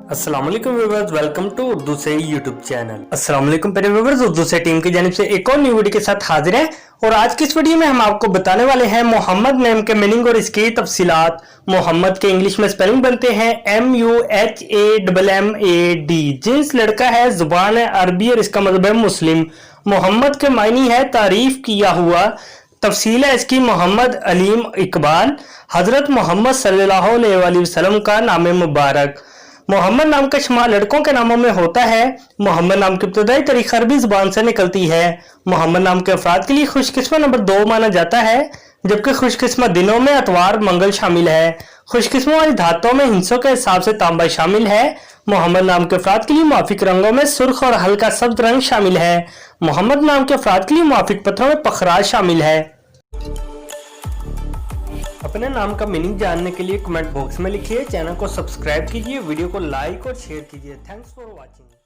अस्सलाम वालेकुम viewers, welcome to Urdu से यूट्यूब चैनल। अस्सलाम वालेकुम प्यारे व्यूअर्स, उर्दू से टीम की जानिब से एक और न्यू वीडियो के साथ हाजिर हैं। और आज की इस वीडियो में हम आपको बताने वाले हैं मोहम्मद नेम के मीनिंग और इसकी तफसीलात। मोहम्मद के इंग्लिश में स्पेलिंग बनते हैं MUHAMMAD। जिन्स लड़का है, जुबान है अरबी और इसका मतलब है मुस्लिम। मोहम्मद के मायनी है तारीफ किया हुआ। तफसील है इसकी, मोहम्मद अलीम इकबाल हजरत मोहम्मद सल्लल्लाहु अलैहि वसल्लम का नाम मुबारक। मोहम्मद नाम का शुमार लड़कों के नामों में होता है। मोहम्मद नाम की इब्तदाई तारीख अरबी जुबान से निकलती है। मोहम्मद नाम के अफराद के लिए खुशकिस्मत नंबर 2 माना जाता है, जबकि खुशकिस्मत दिनों में अतवार मंगल शामिल है। खुशकिस्मत वाली धातों में हिंसों के हिसाब से तांबा शामिल है। मोहम्मद नाम के अफराद के लिए मुआफिक रंगों में सुर्ख और हल्का सब्ज रंग शामिल है। मोहम्मद नाम के अफराद के लिए मुआफिक पत्थरों में पखराज शामिल है। अपने नाम का मीनिंग जानने के लिए कमेंट बॉक्स में लिखिए, चैनल को सब्सक्राइब कीजिए, वीडियो को लाइक और शेयर कीजिए। Thanks for watching.